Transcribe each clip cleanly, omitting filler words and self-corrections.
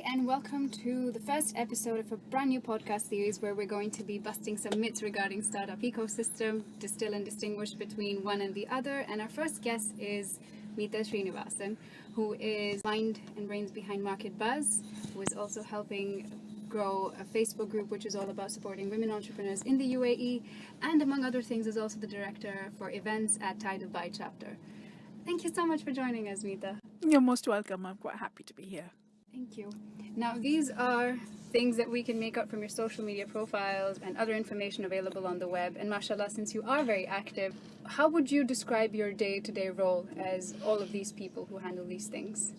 and welcome to the first episode of a brand new podcast series where we're going to be busting some myths regarding startup ecosystem, distill and distinguish between one and the other. And our first guest is Mita Srinivasan, who is mind and brains behind Market Buzz, who is also helping grow a Facebook group which is all about supporting women entrepreneurs in the UAE, and among other things is also the director for events at Thai Dubai chapter. Thank you so much for joining us, Mita. You're most welcome. I'm quite happy to be here. Thank you. Now, these are things that we can make out from your social media profiles and other information available on the web. And mashallah, since you are very active, how would you describe your day-to-day role as all of these people who handle these things?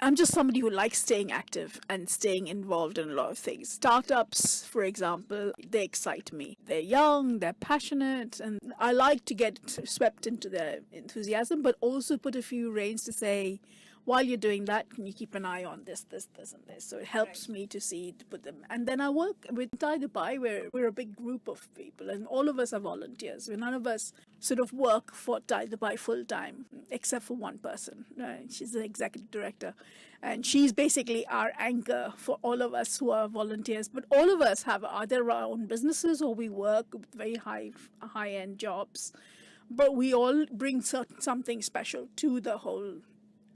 I'm just somebody who likes staying active and staying involved in a lot of things. Startups, for example, they excite me. They're young, they're passionate, and I like to get swept into their enthusiasm, but also put a few reins to say, while you're doing that, can you keep an eye on this, and this? So it helps me to put them. And then I work with Thai Dubai, where we're a big group of people, and all of us are volunteers. None of us sort of work for Thai Dubai full time, except for one person. She's the executive director, and she's basically our anchor for all of us who are volunteers. But all of us have either our own businesses or we work with very high-end jobs. But we all bring something special to the whole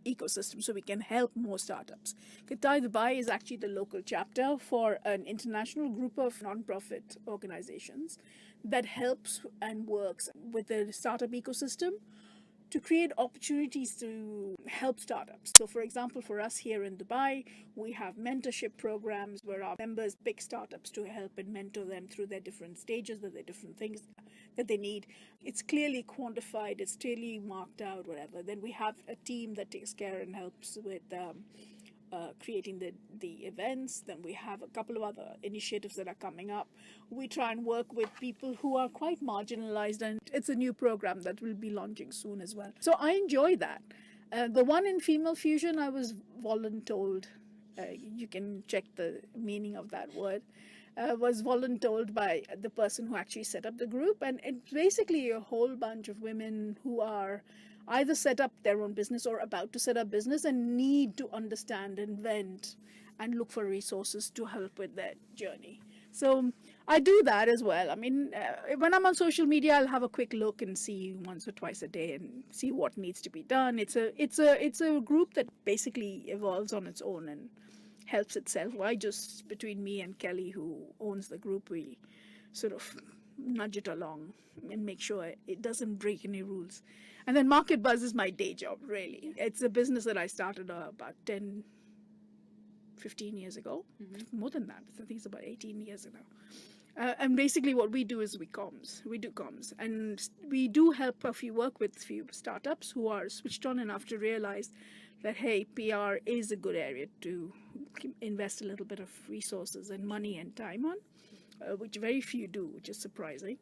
ecosystem so we can help more startups. Thai Dubai is actually the local chapter for an international group of non-profit organizations that helps and works with the startup ecosystem to create opportunities to help startups. So for example, for us here in Dubai, we have mentorship programs where our members pick startups to help and mentor them through their different stages, their different things that they need. It's clearly quantified, it's clearly marked out, whatever. Then we have a team that takes care and helps with creating the events. Then we have a couple of other initiatives that are coming up. We try and work with people who are quite marginalized, and it's a new program that will be launching soon as well. So I enjoy that. The one in female fusion, I was voluntold. You can check the meaning of that word. Was voluntold by the person who actually set up the group, and it's basically a whole bunch of women who are either set up their own business or about to set up business and need to understand, invent, and look for resources to help with their journey. So I do that as well. I mean, when I'm on social media, I'll have a quick look and see once or twice a day and see what needs to be done. It's a group that basically evolves on its own and helps itself. Why just between me and Kelly, who owns the group, we sort of nudge it along and make sure it doesn't break any rules. And then Market Buzz is my day job, really. It's a business that I started about 15 years ago. Mm-hmm. More than that. I think it's about 18 years ago. And basically what we do is we do comms. And we do help work with a few startups who are switched on enough to realize that, hey, PR is a good area to invest a little bit of resources and money and time on, which very few do, which is surprising.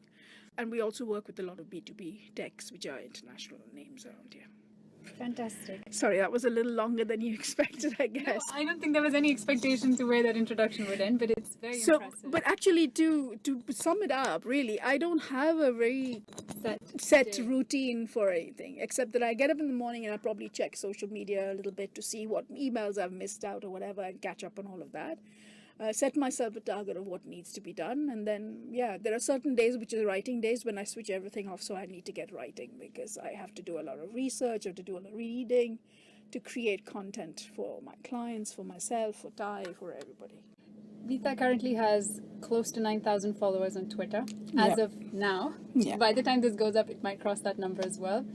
And we also work with a lot of B2B techs, which are international names around here. Fantastic. Sorry, that was a little longer than you expected, I guess. No, I don't think there was any expectation to where that introduction would end, but it's very impressive. But actually, to sum it up, really, I don't have a very set routine for anything, except that I get up in the morning and I probably check social media a little bit to see what emails I've missed out or whatever and catch up on all of that. Set myself a target of what needs to be done, and then there are certain days which are writing days when I switch everything off, so I need to get writing because I have to do a lot of research, I have to do a lot of reading to create content for my clients, for myself, for Thai, for everybody. Mita currently has close to 9,000 followers on Twitter as of now. By the time this goes up, it might cross that number as well.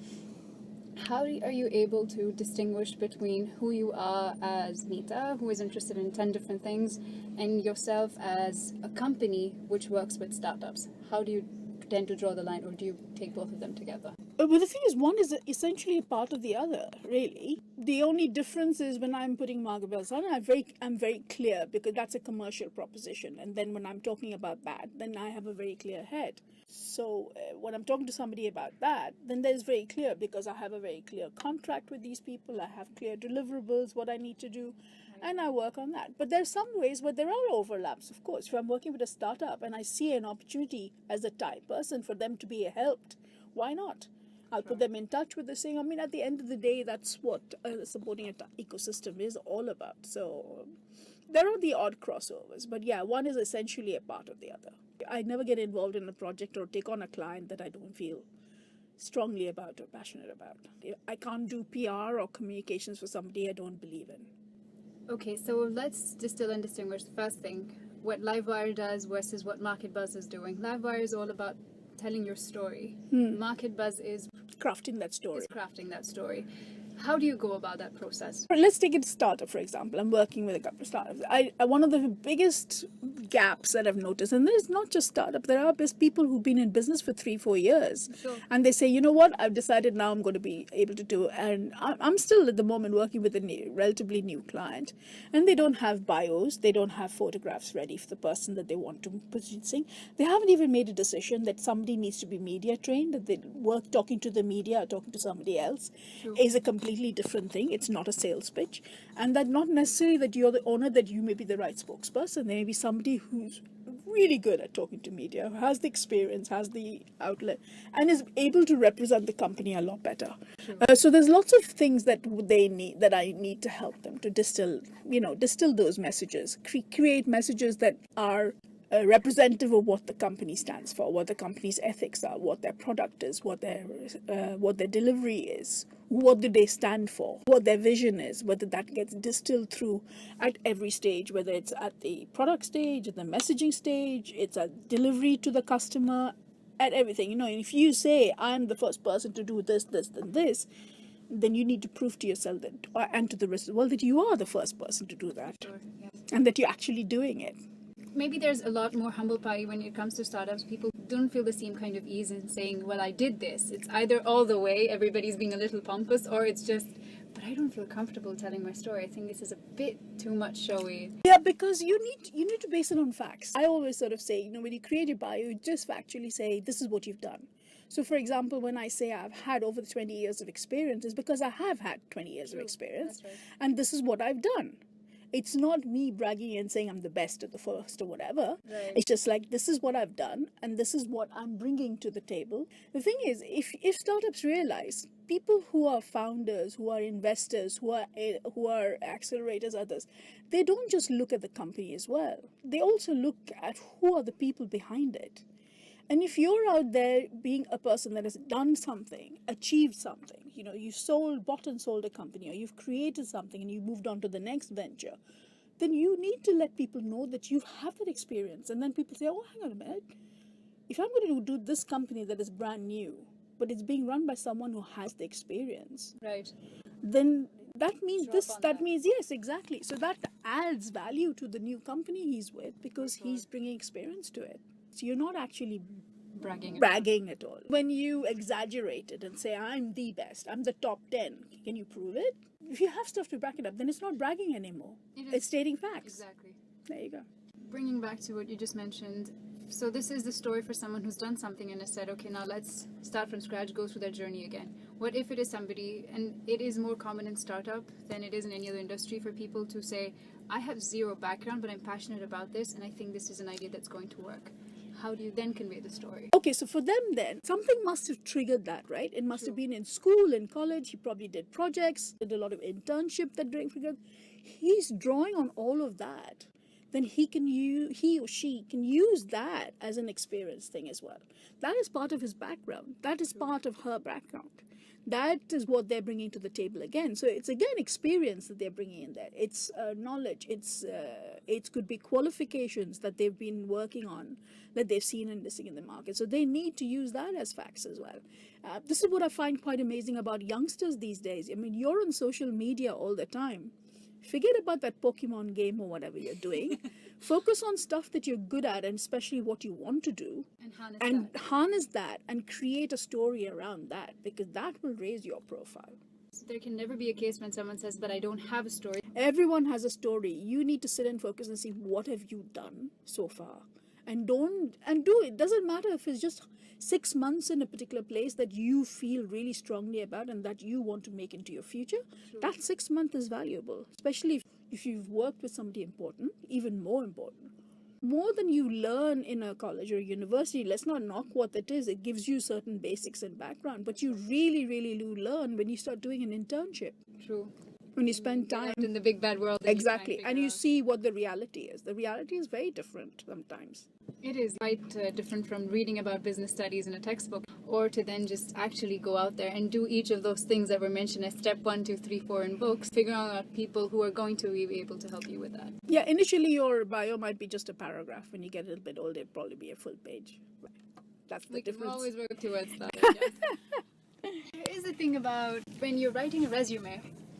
How are you able to distinguish between who you are as Mita, who is interested in 10 different things, and yourself as a company which works with startups? How do you tend to draw the line, or do you take both of them together? Well, the thing is, one is essentially a part of the other, really. The only difference is when I'm putting Market Buzz on, I'm very clear because that's a commercial proposition. And then when I'm talking about that, then I have a very clear head. So when I'm talking to somebody about that, then there's very clear because I have a very clear contract with these people. I have clear deliverables, what I need to do, and I work on that. But there's some ways where there are overlaps, of course. If I'm working with a startup and I see an opportunity as a Thai person for them to be helped, why not? I'll put them in touch with the thing. I mean, at the end of the day, that's what supporting an ecosystem is all about. So there are the odd crossovers, but yeah, one is essentially a part of the other. I never get involved in a project or take on a client that I don't feel strongly about or passionate about. I can't do PR or communications for somebody I don't believe in. Okay, so let's distill and distinguish. First thing, what LiveWire does versus what Market Buzz is doing. LiveWire is all about telling your story. Market Buzz is Crafting that story. crafting that story. How do you go about that process? Let's take a startup, for example. I'm working with a couple of startups. One of the biggest gaps that I've noticed, and there's not just startups, there are people who've been in business for 3-4 years. Sure. And they say, you know what, I've decided now I'm going to be able to do it. And I'm still at the moment working with a relatively new client. And they don't have bios. They don't have photographs ready for the person that they want to position. They haven't even made a decision that somebody needs to be media trained, that they work talking to the media or talking to somebody else is a completely different thing. It's not a sales pitch, and that not necessarily that you're the owner, that you may be the right spokesperson. There may be somebody who's really good at talking to media, who has the experience, has the outlet, and is able to represent the company a lot better. So there's lots of things that they need, that I need to help them to distill those messages, create messages that are representative of what the company stands for, what the company's ethics are, what their product is, what their delivery is, what do they stand for, what their vision is, whether that gets distilled through at every stage, whether it's at the product stage, at the messaging stage, it's at delivery to the customer, at everything. If you say, I'm the first person to do this, this, and this, then you need to prove to yourself that, and to the rest of the world, that you are the first person to do that. Sure, yeah. And that you're actually doing it. Maybe there's a lot more humble pie when it comes to startups. People don't feel the same kind of ease in saying, well, I did this. It's either all the way, everybody's being a little pompous, or it's just, but I don't feel comfortable telling my story. I think this is a bit too much showy. Yeah, because you need to base it on facts. I always sort of say, when you create a bio, you just factually say, this is what you've done. So, for example, when I say I've had over 20 years of experience, it's because I have had 20 years of experience. That's right. And this is what I've done. It's not me bragging and saying I'm the best at the first or whatever. Right. It's just like, this is what I've done and this is what I'm bringing to the table. The thing is, if startups realize, people who are founders, who are investors, who are accelerators, others, they don't just look at the company as well. They also look at who are the people behind it. And if you're out there being a person that has done something, achieved something, you bought and sold a company, or you've created something and you moved on to the next venture, then you need to let people know that you have that experience. And then people say, oh, hang on a minute. If I'm going to do this company that is brand new, but it's being run by someone who has the experience, Right. then that means yes, exactly. So that adds value to the new company he's with, because he's bringing experience to it. So you're not actually bragging at all. When you exaggerate it and say, I'm the best, I'm the top 10, can you prove it? If you have stuff to back it up, then it's not bragging anymore. It's stating facts. Exactly. There you go. Bringing back to what you just mentioned, so this is the story for someone who's done something and has said, okay, now let's start from scratch, go through their journey again. What if it is somebody, and it is more common in startup than it is in any other industry, for people to say, I have zero background, but I'm passionate about this, and I think this is an idea that's going to work. How do you then convey the story? Okay, so for them then, something must have triggered that, right? It must have been in school, in college. He probably did projects, did a lot of internship that triggered. He's drawing on all of that. Then he or she can use that as an experience thing as well. That is part of his background. That is part of her background. That is what they're bringing to the table again. So it's again experience that they're bringing in there. It's knowledge. It could be qualifications that they've been working on, that they've seen and listing in the market. So they need to use that as facts as well. This is what I find quite amazing about youngsters these days. I mean, you're on social media all the time. Forget about that Pokemon game or whatever you're doing. Focus on stuff that you're good at, and especially what you want to do. And harness that and create a story around that, because that will raise your profile. So there can never be a case when someone says, but I don't have a story. Everyone has a story. You need to sit and focus and see, what have you done so far? And do it. Doesn't matter if it's just 6 months in a particular place that you feel really strongly about and that you want to make into your future. Sure. That 6 months is valuable, especially if you've worked with somebody important, even more important. more than you learn in a college or a university. Let's not knock what it is. It gives you certain basics and background, but you really, really do learn when you start doing an internship. True. When you spend Get time out in the big bad world. exactly, and you out. see what the reality is. The reality is very different sometimes. It is quite different from reading about business studies in a textbook, or to then just actually go out there and do each of those things that were mentioned as step 1, 2, 3, 4 in books, figuring out people who are going to be able to help you with that. Yeah, initially your bio might be just a paragraph. When you get a little bit older, it'll probably be a full page. That's the difference. We can always work towards that. There is a thing about when you're writing a resume,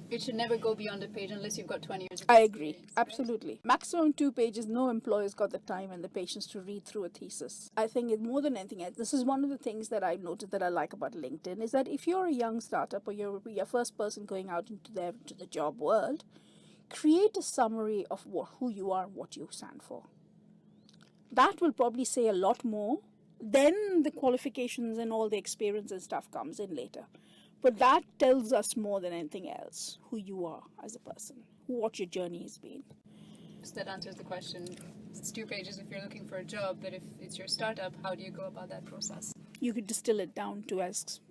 it should never go beyond a page unless you've got 20 years of I agree. experience, Absolutely. Right? Maximum 2 pages. No employer's got the time and the patience to read through a thesis. I think it more than anything else, this is one of the things that I've noticed that I like about LinkedIn, is that if you're a young startup or you're a first person going out into the job world, create a summary of who you are and what you stand for. That will probably say a lot more. Then the qualifications and all the experience and stuff comes in later. But that tells us more than anything else who you are as a person, what your journey has been. That answers the question. It's 2 pages if you're looking for a job, but if it's your startup, how do you go about that process? You could distill it down to as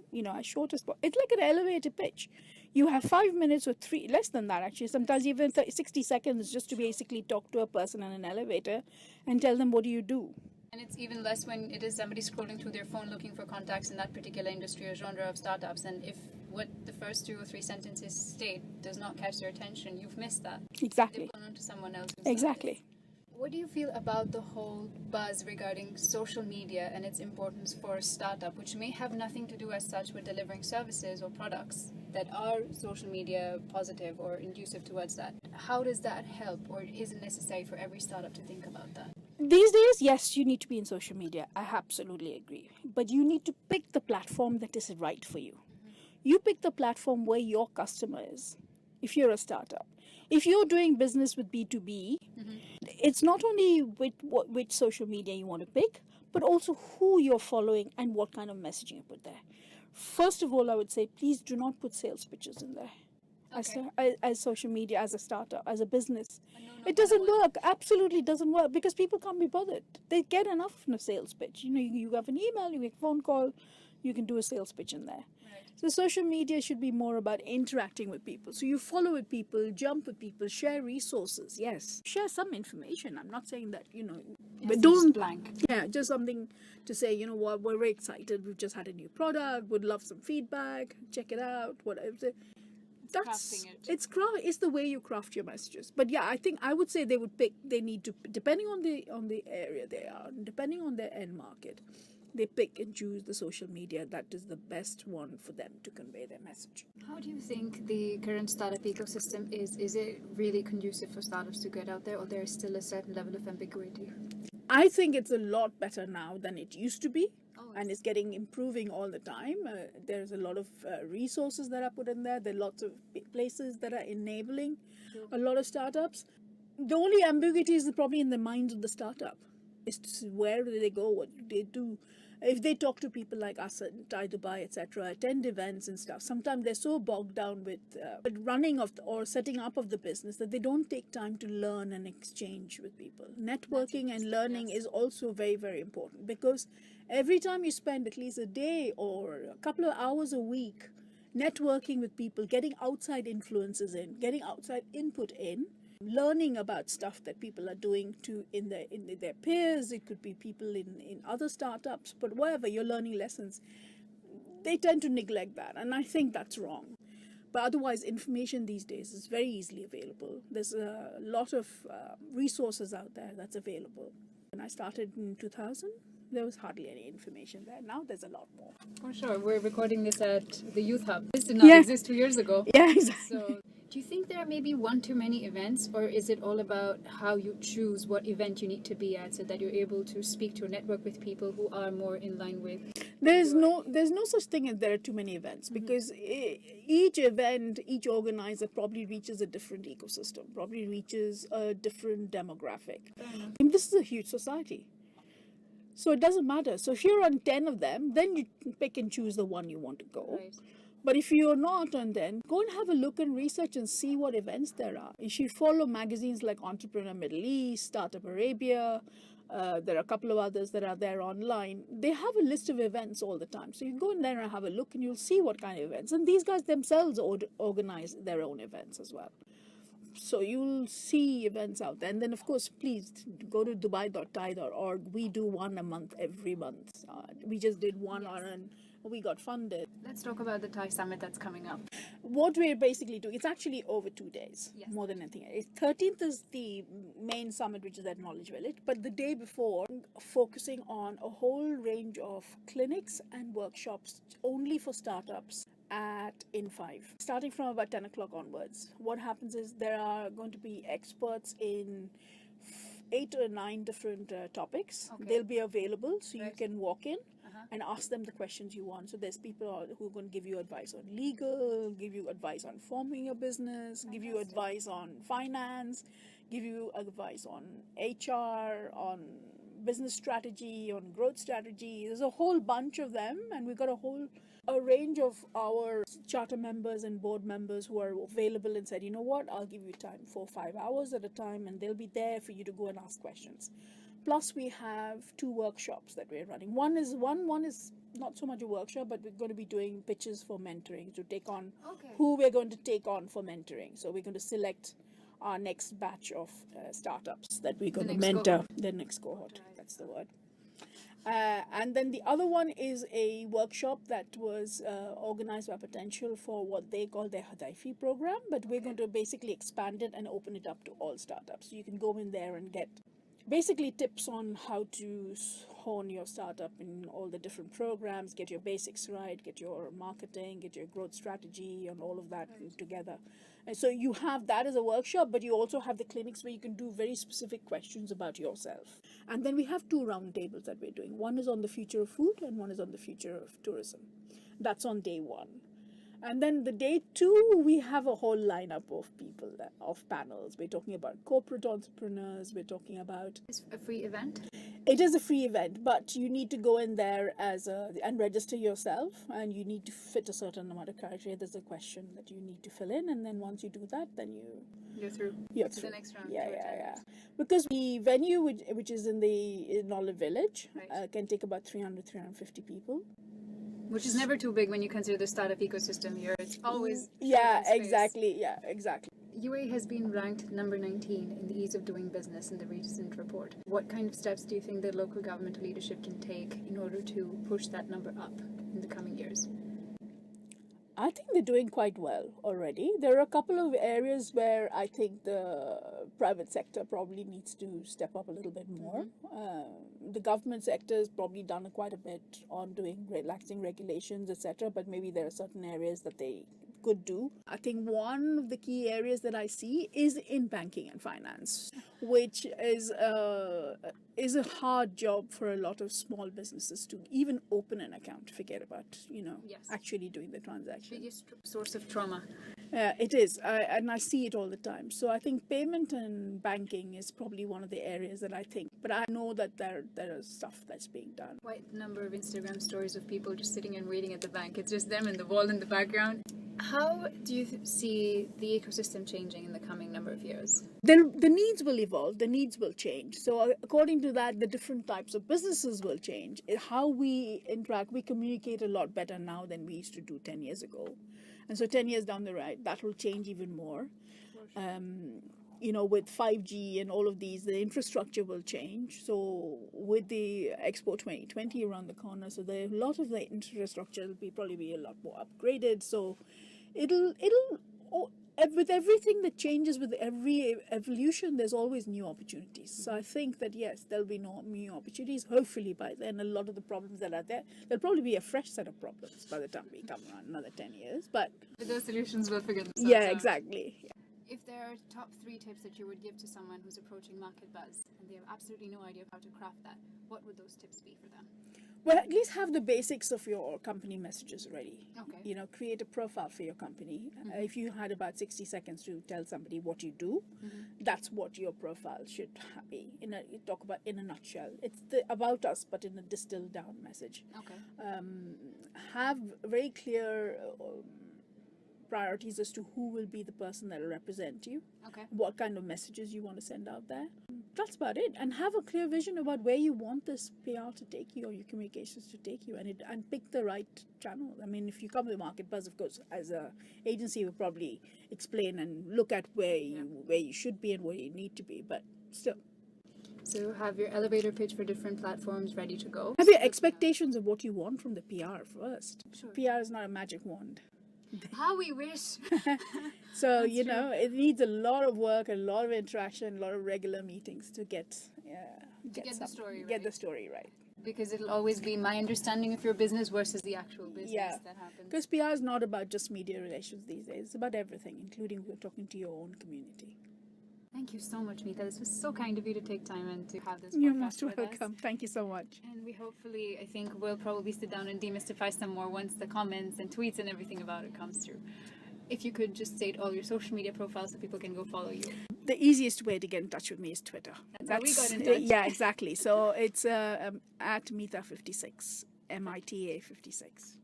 short as possible. It's like an elevator pitch. You have 5 minutes or less than that actually, sometimes even 60 seconds just to basically talk to a person in an elevator and tell them what do you do. And it's even less when it is somebody scrolling through their phone looking for contacts in that particular industry or genre of startups. And if what the first 2 or 3 sentences state does not catch their attention, you've missed that. Exactly. They've gone on to someone else. Exactly. What do you feel about the whole buzz regarding social media and its importance for a startup, which may have nothing to do as such with delivering services or products that are social media positive or conducive towards that? How does that help, or is it necessary for every startup to think about that? These days, yes, you need to be in social media. I absolutely agree. But you need to pick the platform that is right for you. You pick the platform where your customer is, if you're a startup. If you're doing business with B2B, it's not only which social media you want to pick, but also who you're following and what kind of messaging you put there. First of all, I would say, please do not put sales pitches in there. Okay. As social media, as a startup, as a business. It doesn't work. Absolutely doesn't work, because people can't be bothered. They get enough in a sales pitch. You have an email, you make a phone call, you can do a sales pitch in there. Right. So social media should be more about interacting with people. So you follow with people, jump with people, share resources. Yes, share some information. I'm not saying that, but don't blank. Yeah, just something to say, what, we're very excited. We've just had a new product. Would love some feedback. Check it out. Whatever. It's the way you craft your messages. But yeah, I would say they need to, depending on the area they are, depending on their end market, they pick and choose the social media that is the best one for them to convey their message. How do you think the current startup ecosystem is? Is it really conducive for startups to get out there, or there is still a certain level of ambiguity? I think it's a lot better now than it used to be. And it's improving all the time. There's a lot of resources that are put in there. There are lots of places that are enabling a lot of startups. The only ambiguity is probably in the minds of the startup. It's where do they go? What do they do? If they talk to people like us at Thai Dubai, etc., attend events and stuff, sometimes they're so bogged down with running or setting up of the business that they don't take time to learn and exchange with people. Networking and learning is also very, very important, because every time you spend at least a day or a couple of hours a week networking with people, getting outside influences in, getting outside input in, learning about stuff that people are doing in their peers. It could be people in other startups, but wherever you're learning lessons, they tend to neglect that, and I think that's wrong. But otherwise, information these days is very easily available. There's a lot of resources out there that's available. When I started in 2000, there was hardly any information there. Now there's a lot more. For sure. We're recording this at the Youth Hub. This did not exist 2 years ago. Yeah, exactly. So, do you think there are maybe one too many events, or is it all about how you choose what event you need to be at so that you're able to speak to or network with people who are more in line with? There's no such thing as there are too many events, because each event, each organizer probably reaches a different ecosystem, probably reaches a different demographic. And this is a huge society. So it doesn't matter. So if you're on 10 of them, then you pick and choose the one you want to go. Right. But if you're not, and then go and have a look and research and see what events there are. You should follow magazines like Entrepreneur Middle East, Startup Arabia. There are a couple of others that are there online. They have a list of events all the time. So you can go in there and have a look and you'll see what kind of events. And these guys themselves organize their own events as well. So you'll see events out there. And then, of course, please go to dubai.thai.org. We do one a month every month. We just did one and we got funded. Let's talk about the Thai summit that's coming up. What we're basically doing, it's actually over 2 days, Yes. more than anything. 13th is the main summit, which is at Knowledge Village. But the day before, focusing on a whole range of clinics and workshops only for startups at In5, starting from about 10 o'clock onwards. What happens is there are going to be experts in 8 or 9 different topics. Okay. They'll be available, so you Right. can walk in and ask them the questions you want. So there's people who are going to give you advice on legal, give you advice on forming a business, give you advice on finance, give you advice on HR, on business strategy, on growth strategy. There's a whole bunch of them, and we've got a range of our charter members and board members who are available and said, you know what, I'll give you time for 5 hours at a time, and they'll be there for you to go and ask questions. Plus, we have 2 workshops that we're running. One is not so much a workshop, but we're going to be doing pitches for mentoring to take on who we're going to take on for mentoring. So we're going to select our next batch of startups that we're going to mentor. The next cohort, that's the word. And then the other one is a workshop that was organized by Potential for what they call their Hadaifi program, but we're going to basically expand it and open it up to all startups. So you can go in there and get basically tips on how to hone your startup in all the different programs, get your basics right, get your marketing, get your growth strategy, and all of that together. And so you have that as a workshop, but you also have the clinics where you can do very specific questions about yourself. And then we have 2 roundtables that we're doing. One is on the future of food and one is on the future of tourism. That's on day 1. And then the day 2, we have a whole lineup of people, of panels. We're talking about corporate entrepreneurs. We're talking about... It's a free event? It is a free event, but you need to go in there and register yourself, and you need to fit a certain amount of criteria. There's a question that you need to fill in, and then once you do that, then you're through. You're to through. The next round. Yeah. Because the venue, which is in the Knowledge Village, can take about 300-350 people. Which is never too big when you consider the startup ecosystem here. It's always... exactly. UAE has been ranked number 19 in the ease of doing business in the recent report. What kind of steps do you think the local government leadership can take in order to push that number up in the coming years? I think they're doing quite well already. There are a couple of areas where I think the private sector probably needs to step up a little bit more. The government sector has probably done quite a bit on doing relaxing regulations, etc. But maybe there are certain areas that they could do. I think one of the key areas that I see is in banking and finance, which is a hard job for a lot of small businesses to even open an account. Forget about actually doing the transaction. Biggest source of trauma. It is, and I see it all the time. So I think payment and banking is probably one of the areas that I think. But I know that there is stuff that's being done. Quite a number of Instagram stories of people just sitting and waiting at the bank. It's just them and the wall in the background. How do you see the ecosystem changing in the coming number of years? The needs will evolve, the needs will change. So according to that, the different types of businesses will change. How we interact, we communicate a lot better now than we used to do 10 years ago. And so 10 years down the road, that will change even more. With 5G and all of these, the infrastructure will change. So with the Expo 2020 around the corner, so a lot of the infrastructure will probably be a lot more upgraded. So with everything that changes, with every evolution, there's always new opportunities. So I think that, yes, there'll be new opportunities. Hopefully by then, a lot of the problems that are there'll probably be a fresh set of problems by the time we come around another 10 years. But those solutions will figure themselves out. Exactly. Yeah. If there are top 3 tips that you would give to someone who's approaching market buzz and they have absolutely no idea how to craft that, what would those tips be for them? Well, at least have the basics of your company messages ready. Okay. Create a profile for your company. If you had about 60 seconds to tell somebody what you do, that's what your profile should be. Talk about in a nutshell. It's about us, but in a distilled down message. Okay. Have very clear priorities as to who will be the person that will represent you, Okay. what kind of messages you want to send out there. That's about it. And have a clear vision about where you want this PR to take you or your communications to take you, and pick the right channel. I mean, if you come to Market Buzz, of course, as a agency, we'll probably explain and look at where you should be and where you need to be, but still. So have your elevator pitch for different platforms ready to go. Have your expectations of what you want from the PR first. Sure. PR is not a magic wand. How we wish. So, it needs a lot of work, a lot of interaction, a lot of regular meetings to get the story right. Get the story right. Because it'll always be my understanding of your business versus the actual business that happens. Because PR is not about just media relations these days. It's about everything, including talking to your own community. Thank you so much, Mita. This was so kind of you to take time and to have this You're podcast most with welcome. us. Thank you so much. And we hopefully, I think we'll probably sit down and demystify some more once the comments and tweets and everything about it comes through. If you could just state all your social media profiles so people can go follow you. The easiest way to get in touch with me is Twitter. That's how we got in touch. Yeah, exactly. So it's at Mita56, MITA56.